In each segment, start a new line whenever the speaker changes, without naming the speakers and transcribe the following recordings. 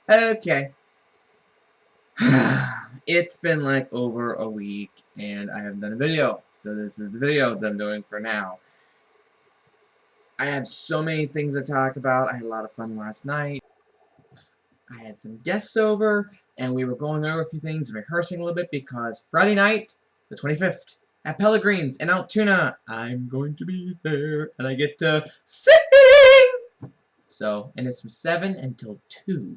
Okay. It's been like over a week and I haven't done a video. So this is the video that I'm doing for now. I have so many things to talk about. I had a lot of fun last night. I had some guests over and we were going over a few things, rehearsing a little bit because Friday night, the 25th, at Pellegrins in Altoona, I'm going to be there and I get to sing! So, and it's from 7 until 2.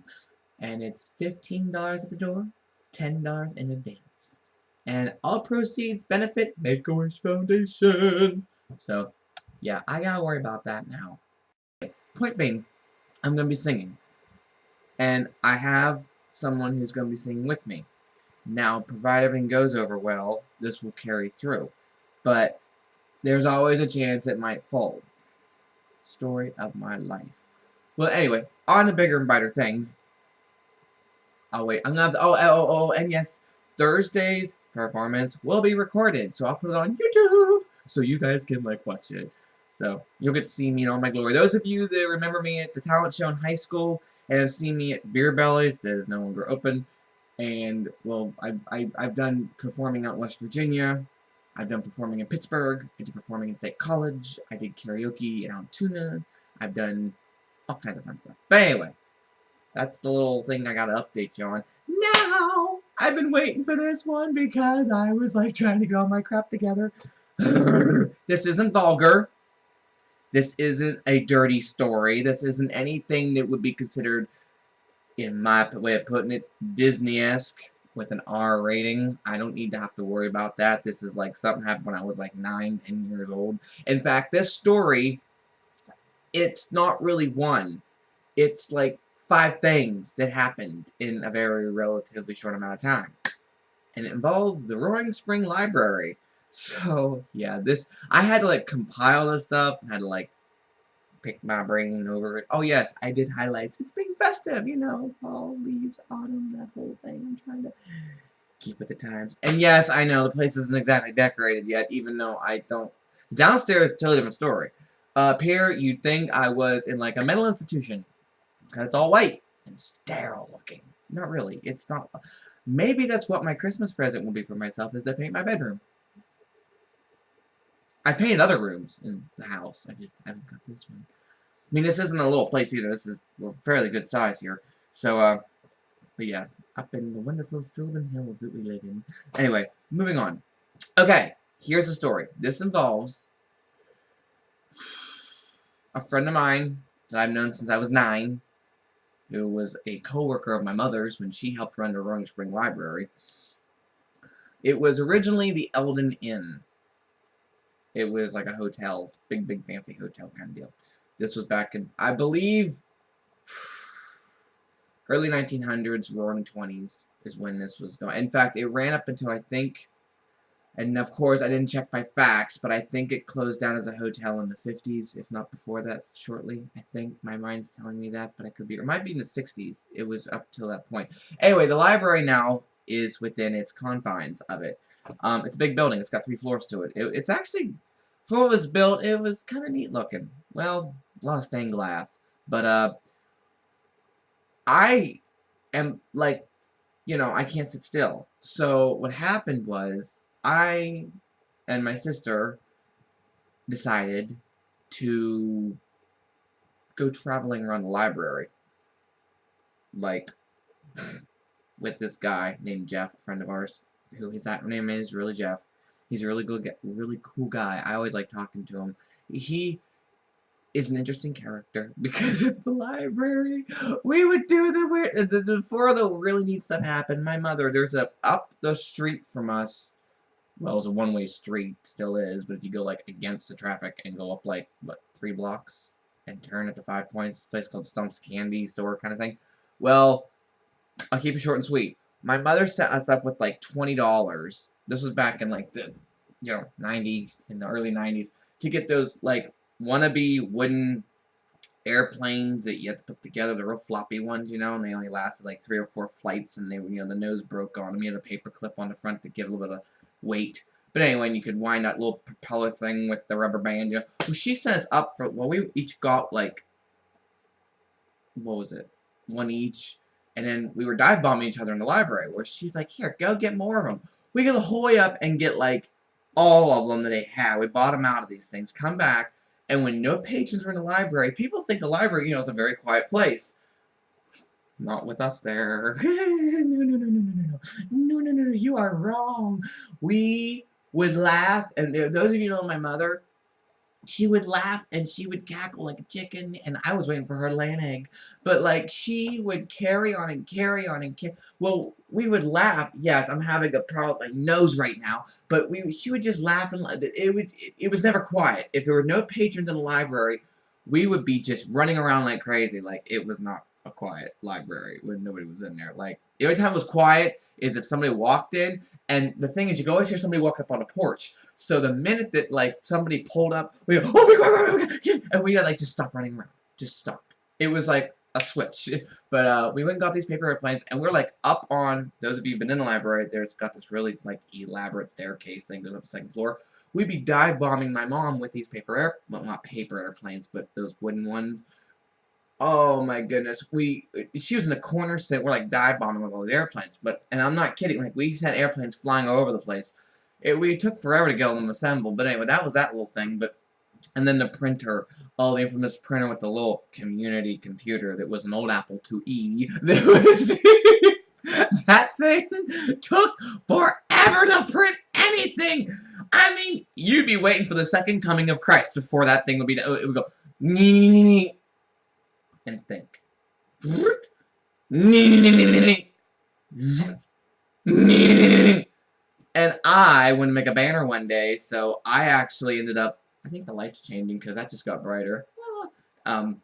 And it's $15 at the door, $10 in advance. And all proceeds benefit Make-A-Wish Foundation. So, yeah, I gotta worry about that now. Point being, I'm gonna be singing. And I have someone who's gonna be singing with me. Now, provided everything goes over well, this will carry through. But there's always a chance it might fold. Story of my life. Well, anyway, on to bigger and brighter things. Oh wait, I'm gonna have to, and yes, Thursday's performance will be recorded, so I'll put it on YouTube, so you guys can, like, watch it. So, you'll get to see me in all my glory. Those of you that remember me at the talent show in high school, and have seen me at Beer Bellies that is no longer open, and, well, I've done performing out in West Virginia, I've done performing in Pittsburgh, I did performing in State College, I did karaoke in Altoona, I've done all kinds of fun stuff. But anyway, that's the little thing I gotta update you on. Now, I've been waiting for this one because I was like trying to get all my crap together. This isn't vulgar. This isn't a dirty story. This isn't anything that would be considered, in my way of putting it, Disney-esque with an R rating. I don't need to have to worry about that. This is like something happened when I was like 9, 10 years old. In fact, this story, it's not really one. It's like 5 things that happened in a very relatively short amount of time. And it involves the Roaring Spring Library. So, yeah, I had to, like, compile this stuff. I had to, like, pick my brain over it. Oh, yes, I did highlights. It's being festive, you know. Fall, leaves, autumn, that whole thing. I'm trying to keep with the times. And, yes, I know, the place isn't exactly decorated yet, even though I don't. Downstairs is a totally different story. Up here, you'd think I was in, like, a mental institution. Because it's all white and sterile looking. Not really. It's not. Maybe that's what my Christmas present will be for myself, is to paint my bedroom. I painted other rooms in the house. I just haven't got this one. I mean, this isn't a little place either. This is a fairly good size here. So, but yeah, up in the wonderful Sylvan Hills that we live in. Anyway, moving on. Okay, here's the story. This involves a friend of mine that I've known since I was 9. Who was a co-worker of my mother's when she helped run the Roaring Spring Library. It was originally the Eldon Inn. It was like a hotel, big fancy hotel kind of deal. This was back in, I believe, early 1900s, roaring 20s is when this was going. In fact, it ran up until, I think, and of course I didn't check my facts, but I think it closed down as a hotel in the 50s, if not before that, shortly. I think my mind's telling me that, but I could be, or it might be in the 60s. It was up till that point. Anyway, the library now is within its confines of it. It's a big building. It's got 3 floors to it. It's actually, before it was built, it was kind of neat looking. Well, a lot of stained glass. But, I am, like, you know, I can't sit still. So what happened was, I and my sister decided to go traveling around the library. Like, with this guy named Jeff, a friend of ours, who his name is really Jeff. He's a really good, really cool guy. I always like talking to him. He is an interesting character because at the library, we would do the weird, before the really neat stuff happened, my mother, there's a, up the street from us, well, it's a one-way street, still is, but if you go, like, against the traffic and go up, like, what, 3 blocks and turn at the 5 points, a place called Stump's Candy Store kind of thing. Well, I'll keep it short and sweet. My mother set us up with, like, $20. This was back in, like, the, you know, 90s, in the early 90s, to get those, like, wannabe wooden airplanes that you have to put together, the real floppy ones, you know, and they only lasted, like, 3 or 4 flights, and they, you know, the nose broke on them. You had a paper clip on the front to give a little bit of weight. But anyway, and you could wind that little propeller thing with the rubber band, you know. Well, she set us up for, well, we each got, like, what was it? 1 each. And then we were dive bombing each other in the library, where she's like, here, go get more of them. We go the whole way up and get, like, all of them that they had. We bought them out of these things, come back, and when no patrons were in the library, people think the library, is a very quiet place. Not with us there. No, you are wrong. We would laugh, and those of you who know my mother, she would laugh and she would cackle like a chicken, and I was waiting for her to lay an egg. But, like, she would carry on and carry on and well, we would laugh. Yes, I'm having a problem with my nose right now. But she would just laugh, and it was never quiet. If there were no patrons in the library, we would be just running around like crazy. Like, it was not a quiet library when nobody was in there. Like, the only time it was quiet is if somebody walked in, and the thing is, you could always hear somebody walk up on the porch. So the minute that, like, somebody pulled up, we go, oh my God, and we like, just stop running around. Just stop. It was like a switch. But we went and got these paper airplanes, and we're, like, up on, those of you who've been in the library, there's got this really, like, elaborate staircase thing goes up the second floor. We'd be dive bombing my mom with these well, not paper airplanes, but those wooden ones. Oh my goodness, she was in the corner, so we're like dive bombing with all the airplanes. And I'm not kidding, like, we had airplanes flying all over the place. We took forever to get them assembled, but anyway, that was that little thing. And then the printer, oh, the infamous printer with the little community computer that was an old Apple IIe. That thing took forever to print anything. I mean, you'd be waiting for the second coming of Christ before that thing would be. It would go and think. And I wanted to make a banner one day, so I actually ended up, I think the light's changing because that just got brighter. What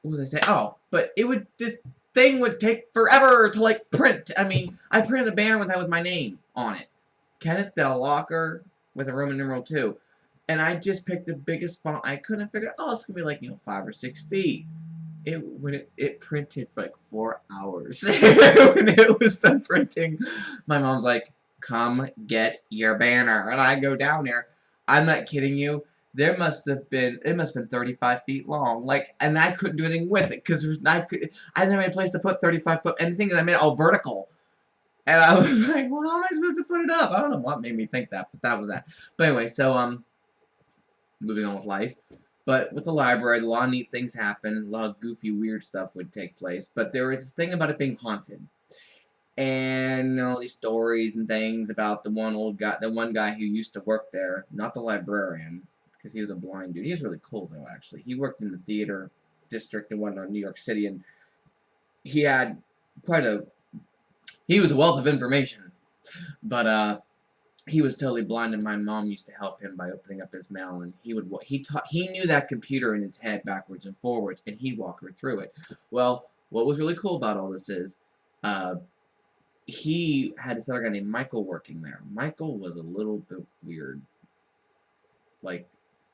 was I say? Oh, but this thing would take forever to, like, print. I mean, I printed a banner with my name on it. Kenneth Del Locker with a Roman numeral 2. And I just picked the biggest font I couldn't figure out. Oh, it's going to be like, 5 or 6 feet. It printed for like 4 hours. When it was done printing, my mom's like, come get your banner. And I go down there. I'm not kidding you. It must have been 35 feet long. Like, and I couldn't do anything with it because I didn't have any place to put 35 foot. And the thing is, I made it all vertical. And I was like, well, how am I supposed to put it up? I don't know what made me think that, but that was that. But anyway, so, moving on with life. But with the library, a lot of neat things happened. A lot of goofy, weird stuff would take place. But there was this thing about it being haunted. And all these stories and things about the one guy who used to work there. Not the librarian, because he was a blind dude. He was really cool, though, actually. He worked in the theater district and whatnot in New York City. And he had he was a wealth of information. But, he was totally blind, and my mom used to help him by opening up his mail, and he knew that computer in his head backwards and forwards, and he'd walk her through it. Well, what was really cool about all this is, he had this other guy named Michael working there. Michael was a little bit weird. Like,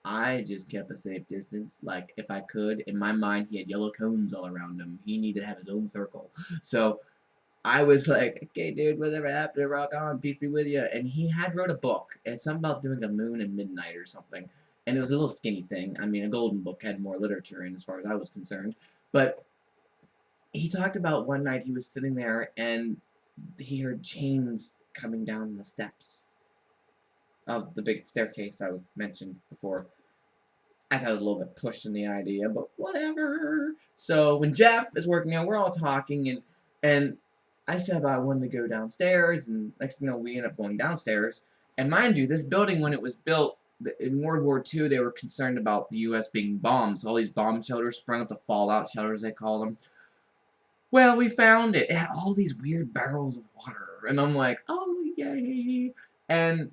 I just kept a safe distance, like, if I could. In my mind, he had yellow cones all around him. He needed to have his own circle. So I was like, okay, dude, whatever happened, rock on, peace be with you. And he had wrote a book. It's something about doing a moon and midnight or something. And it was a little skinny thing. I mean, a golden book had more literature in as far as I was concerned. But he talked about one night he was sitting there and he heard chains coming down the steps of the big staircase I was mentioned before. I thought it was a little bit pushing the idea, but whatever. So when Jeff is working out, we're all talking, and I said I wanted to go downstairs, and next thing you know, we ended up going downstairs. And mind you, this building, when it was built, in World War II, they were concerned about the U.S. being bombed. So all these bomb shelters sprung up, the fallout shelters, they call them. Well, we found it. It had all these weird barrels of water. And I'm like, oh, yay. And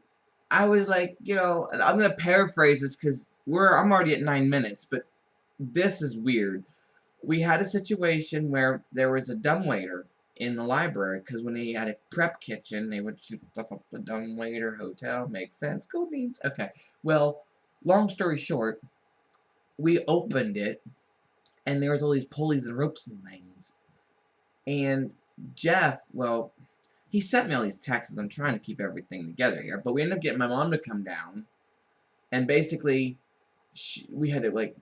I was like, I'm going to paraphrase this because I'm already at 9 minutes, but this is weird. We had a situation where there was a dumbwaiter in the library, because when they had a prep kitchen, they would shoot stuff up the dumbwaiter hotel. Makes sense. Cool beans. Okay. Well, long story short, we opened it, and there was all these pulleys and ropes and things. And Jeff, well, he sent me all these texts. I'm trying to keep everything together here, but we ended up getting my mom to come down, and basically, we had to, like,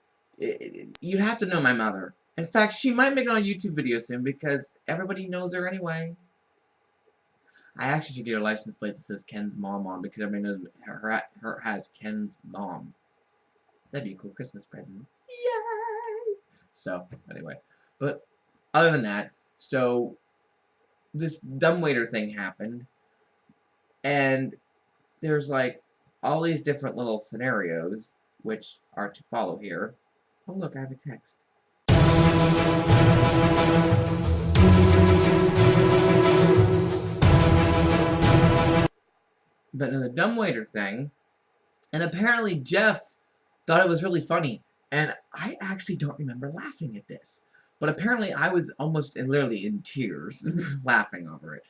you'd have to know my mother. In fact, she might make a YouTube video soon because everybody knows her anyway. I actually should get her license plate that says Ken's mom on because everybody knows her has Ken's mom. That'd be a cool Christmas present. Yay! So, anyway. But, other than that, so, this dumbwaiter thing happened. And there's, like, all these different little scenarios, which are to follow here. Oh, look, I have a text. But in the dumbwaiter thing, and apparently Jeff thought it was really funny, and I actually don't remember laughing at this. But apparently I was almost literally in tears laughing over it.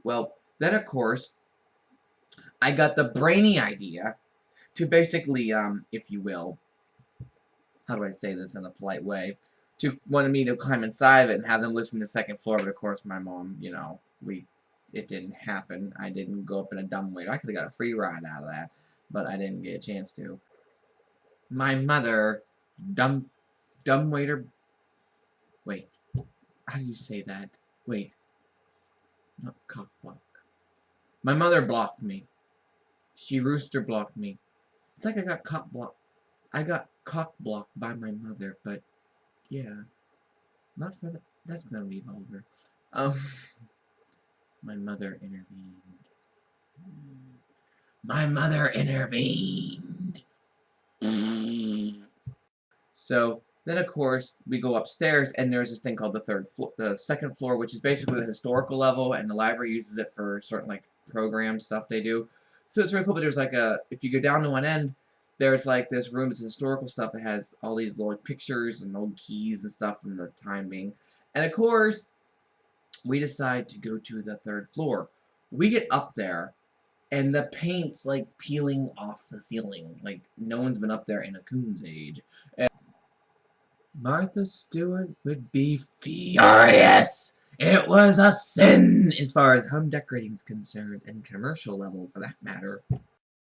Well, then of course, I got the brainy idea to basically, if you will, how do I say this in a polite way, to wanted me to climb inside of it and have them live from the second floor, but of course my mom, you know, it didn't happen. I didn't go up in a dumbwaiter. I could have got a free ride out of that, but I didn't get a chance to. My mother, dumbwaiter, wait, how do you say that? Wait, not cock block. My mother blocked me. She rooster blocked me. It's like I got cock blocked. I got cock blocked by my mother, but yeah, not for that. That's gonna be vulgar. My mother intervened. My mother intervened. So then, of course, we go upstairs, and there's this thing called the second floor, which is basically the historical level, and the library uses it for certain like program stuff they do. So it's really cool. But there's like if you go down to one end, there's like this room. It's historical stuff. It has all these old pictures and old keys and stuff from the time being. And of course, we decide to go to the third floor. We get up there, and the paint's like peeling off the ceiling. Like no one's been up there in a coon's age. And Martha Stewart would be furious. It was a sin as far as home decorating is concerned, and commercial level for that matter.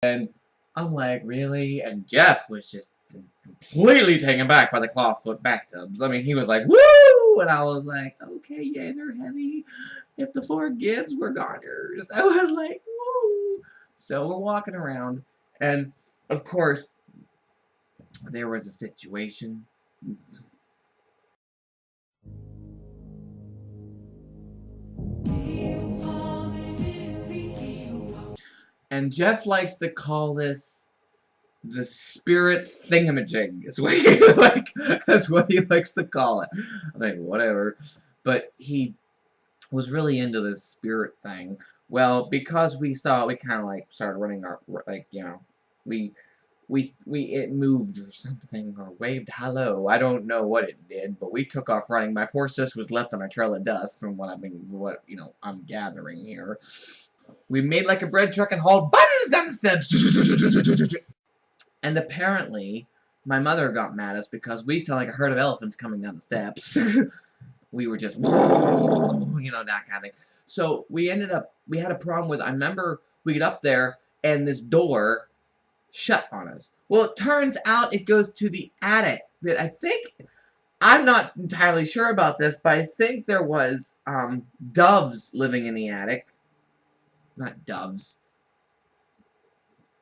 And I'm like, really? And Jeff was just completely taken back by the clawfoot bathtubs. I mean, he was like, woo! And I was like, okay, yeah, they're heavy. If the floor gives, we're goners. I was like, woo! So we're walking around, and of course, there was a situation. And Jeff likes to call this the spirit thingamajig. Is what he that's what he likes to call it. I'm like, whatever. But he was really into this spirit thing. Well, because we saw it, we kind of like started running our, like, you know, it moved or something, or waved hello. I don't know what it did, but we took off running. My poor sister was left on a trail of dust from what I'm gathering here. We made like a bread truck and hauled buttons down the steps. And apparently, my mother got mad at us because we sound like a herd of elephants coming down the steps. We were just, you know, that kind of thing. So we had a problem with, I remember we get up there and this door shut on us. Well, it turns out it goes to the attic that I'm not entirely sure about this, but I think there was doves living in the attic. Not doves.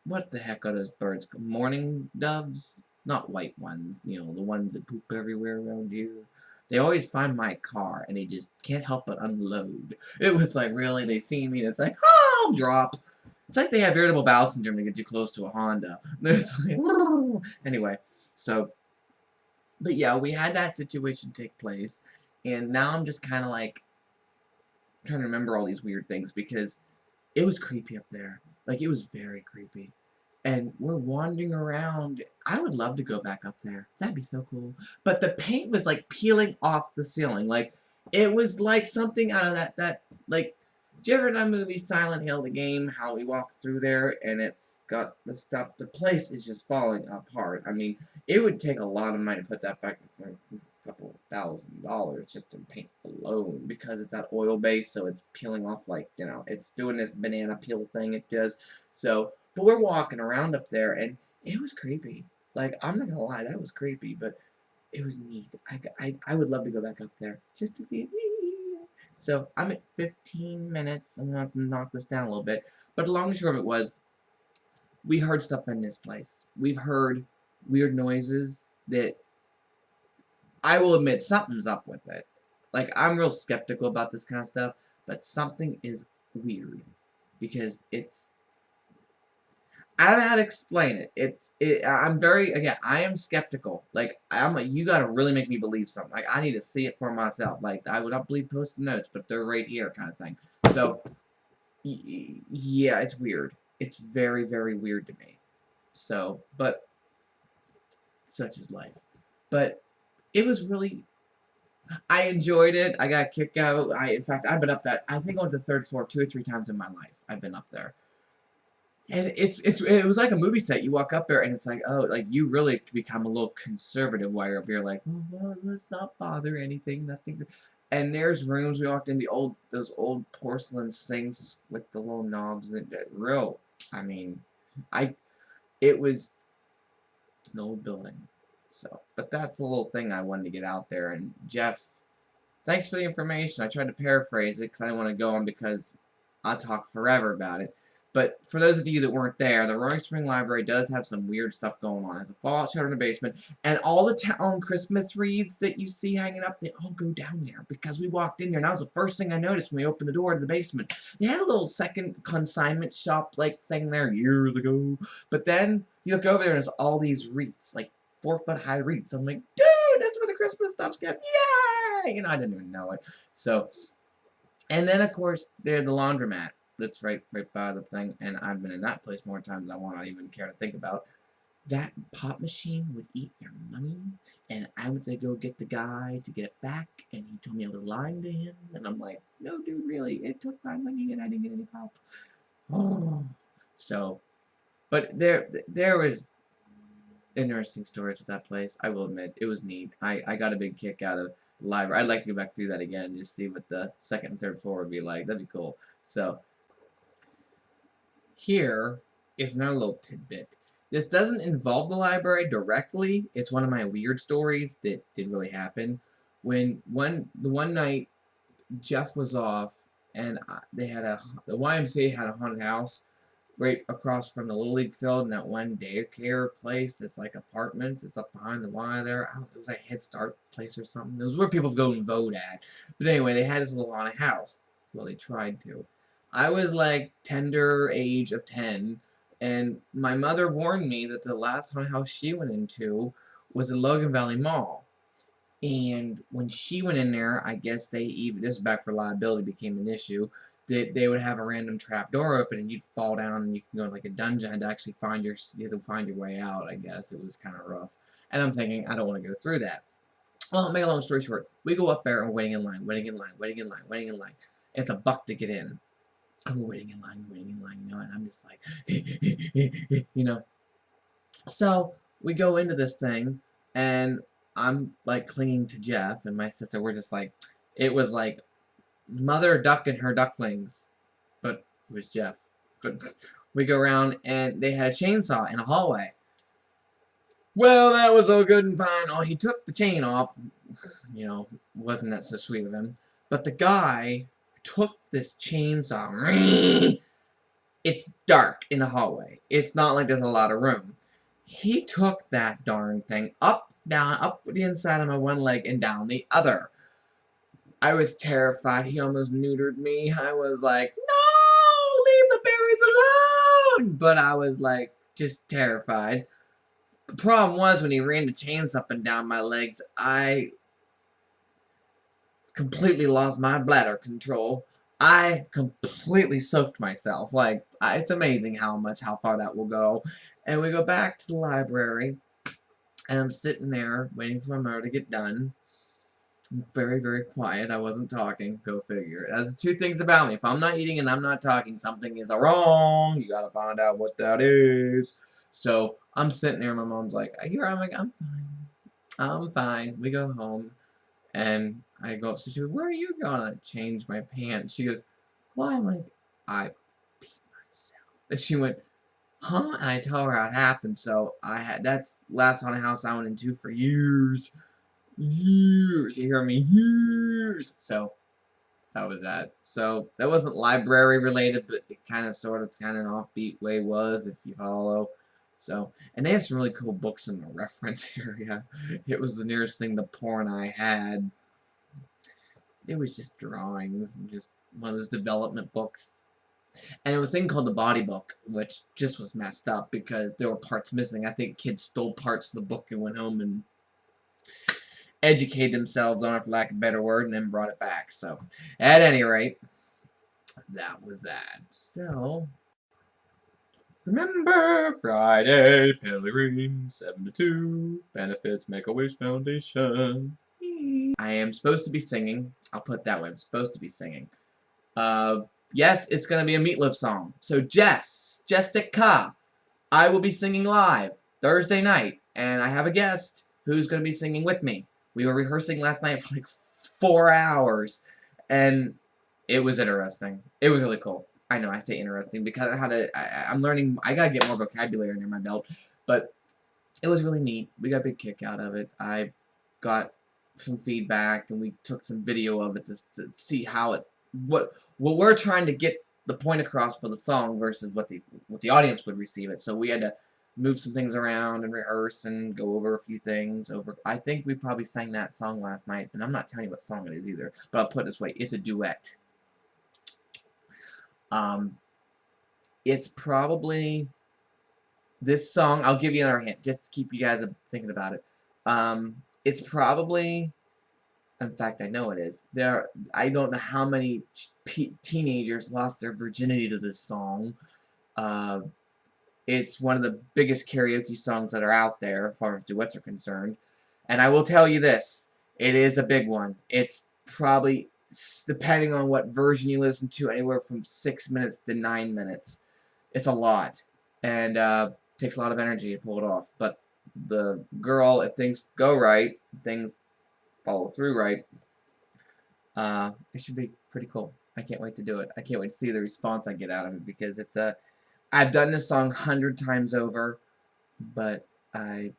What the heck are those birds? Mourning doves? Not white ones. You know, the ones that poop everywhere around here. They always find my car, and they just can't help but unload. It was like, really? They see me, and it's like, oh, I'll drop. It's like they have irritable bowel syndrome to get too close to a Honda. It's like, anyway, so, but yeah, we had that situation take place, and now I'm just kind of like trying to remember all these weird things because it was creepy up there. Like, it was very creepy. And we're wandering around. I would love to go back up there. That'd be so cool. But the paint was, like, peeling off the ceiling. Like, it was like something out of that like, did you ever that movie Silent Hill, the game, how we walk through there, and it's got the stuff, the place is just falling apart. I mean, it would take a lot of money to put that back, a couple $1,000 just to paint alone, because it's that oil base, so it's peeling off, like, you know, it's doing this banana peel thing it does. So, but we're walking around up there, and it was creepy. Like, I'm not gonna lie, that was creepy, but it was neat. I would love to go back up there just to see it. So I'm at 15 minutes. I'm gonna have to knock this down a little bit. But the long and short of it was, we heard stuff in this place. We've heard weird noises that, I will admit, something's up with it. Like, I'm real skeptical about this kind of stuff, but something is weird. Because it's, I don't know how to explain it. I'm very, again, I am skeptical. Like, I'm like, you gotta really make me believe something. Like, I need to see it for myself. Like, I would not believe post-it notes, but they're right here kind of thing. So, yeah, it's weird. It's very, very weird to me. So, but, such is life. But, it was really, I enjoyed it. I got a kick out. In fact, I've been up that, I think I went to the 3rd floor 2 or 3 times in my life. I've been up there. And it was like a movie set. You walk up there and it's like, oh, like you really become a little conservative while you're up here, like, oh, well, let's not bother anything, nothing. And there's rooms we walked in, those old porcelain sinks with the little knobs and real. I mean, it was an old building. So, but that's the little thing I wanted to get out there. And Jeff, thanks for the information. I tried to paraphrase it because I didn't want to go on because I'll talk forever about it. But for those of you that weren't there, the Roaring Spring Library does have some weird stuff going on. It has a fallout shelter in the basement, and all the town Christmas wreaths that you see hanging up, they all go down there because we walked in there, and that was the first thing I noticed when we opened the door to the basement. They had a little second consignment shop-like thing there years ago, but then you look over there, and there's all these wreaths, like 4-foot-high wreaths. I'm like, dude, that's where the Christmas stuff's kept. Yay! You know, I didn't even know it. So, and then, of course, there's the laundromat. That's right by the thing, and I've been in that place more times than I want to even care to think about. That pop machine would eat your money, and I went to go get the guy to get it back, and he told me I was lying to him, and I'm like, no, dude, really, it took my money, and I didn't get any pop. Oh. So, but there was interesting stories with that place. I will admit, it was neat. I got a big kick out of the library. I'd like to go back through that again, just see what the 2nd and 3rd floor would be like. That'd be cool. So, here is another little tidbit. This doesn't involve the library directly. It's one of my weird stories that did really happen. When the one night Jeff was off, and the YMCA had a haunted house right across from the Little League field, and that one daycare place that's like apartments. It's up behind the Y there. It was like a Head Start place or something. It was where people go and vote at. But anyway, they had this little haunted house. Well, they tried to. I was like tender age of 10, and my mother warned me that the last haunted house she went into was the Logan Valley Mall. And when she went in there, I guess this is back for liability became an issue, that they would have a random trap door open and you'd fall down and you can go to like a dungeon to actually find you had to find your way out, I guess. It was kind of rough. And I'm thinking, I don't want to go through that. Well, make a long story short, we go up there and waiting in line. It's $1 to get in. I'm waiting in line, you know, and I'm just like, you know. So, we go into this thing, and I'm, like, clinging to Jeff, and my sister, we're just like, it was like Mother Duck and her ducklings, but it was Jeff. But we go around, and they had a chainsaw in a hallway. Well, that was all good and fine. Oh, he took the chain off. You know, wasn't that so sweet of him. But the guy took this chainsaw. It's dark in the hallway. It's not like there's a lot of room. He took that darn thing up, down, up the inside of my one leg and down the other. I was terrified. He almost neutered me. I was like, no, leave the berries alone. But I was like, just terrified. The problem was when he ran the chains up and down my legs, I completely lost my bladder control. I completely soaked myself. Like, it's amazing how far that will go. And we go back to the library, and I'm sitting there waiting for my mother to get done. I'm very, very quiet. I wasn't talking. Go figure. That's 2 things about me. If I'm not eating and I'm not talking, something is wrong. You gotta find out what that is. So, I'm sitting there, and my mom's like, here, I'm like, I'm fine. I'm fine. We go home. And I go upstairs. She goes, where are you going? I change my pants. She goes, why? I'm like, I peed myself. And she went, huh? And I tell her how it happened. So that's last haunted house I went into for years. Years. You hear me? Years. So that was that. So that wasn't library related, but it kind of sort of kind of an offbeat way was, if you follow. So, and they have some really cool books in the reference area. It was the nearest thing to porn I had. It was just drawings and just one of those development books. And it was a thing called the body book, which just was messed up because there were parts missing. I think kids stole parts of the book and went home and educated themselves on it, for lack of a better word, and then brought it back. So, at any rate, that was that. So, remember Friday, Pellegrin, 7 to 2, benefits Make-A-Wish Foundation. I am supposed to be singing. I'll put it that way. I'm supposed to be singing. Yes, it's going to be a Meatloaf song. So Jessica, I will be singing live Thursday night. And I have a guest who's going to be singing with me. We were rehearsing last night for like 4 hours. And it was interesting. It was really cool. I know I say interesting because I'm learning. I got to get more vocabulary under my belt. But it was really neat. We got a big kick out of it. I got some feedback and we took some video of it to see how it what we're trying to get the point across for the song versus what the audience would receive it. So we had to move some things around and rehearse and go over a few things. I think we probably sang that song last night, and I'm not telling you what song it is either. But I'll put it this way: it's a duet. It's probably this song. I'll give you another hint just to keep you guys thinking about it. It's probably. In fact, I know it is. I don't know how many teenagers lost their virginity to this song. It's one of the biggest karaoke songs that are out there, as far as duets are concerned. And I will tell you this, it is a big one. It's probably, depending on what version you listen to, anywhere from 6 minutes to 9 minutes. It's a lot. And takes a lot of energy to pull it off. But the girl, if things go right, things follow through right, it should be pretty cool. I can't wait to do it. I can't wait to see the response I get out of it because it's I've done this song 100 times over, but I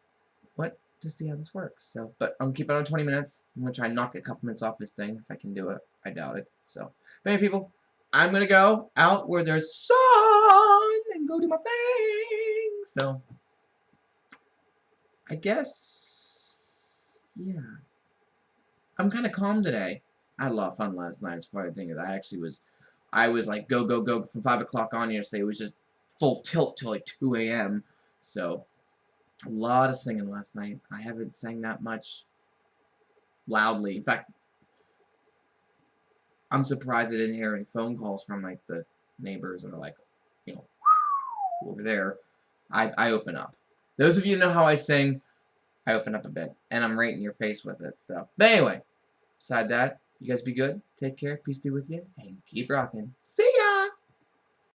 want to see how this works. So, but I'm keeping it on 20 minutes. I'm gonna try and knock a couple minutes off this thing if I can do it. I doubt it. So, but anyway, people, I'm gonna go out where there's sun and go do my thing. So, I guess, yeah. I'm kind of calm today. I had a lot of fun last night. As far as the thing is, I was like go go go from 5 o'clock on yesterday. It was just full tilt till like 2 a.m. So a lot of singing last night. I haven't sang that much loudly. In fact, I'm surprised I didn't hear any phone calls from like the neighbors that are like, you know, over there. I open up. Those of you who know how I sing, I open up a bit, and I'm right in your face with it. So, but anyway, beside that, you guys be good, take care, peace be with you, and keep rocking. See ya!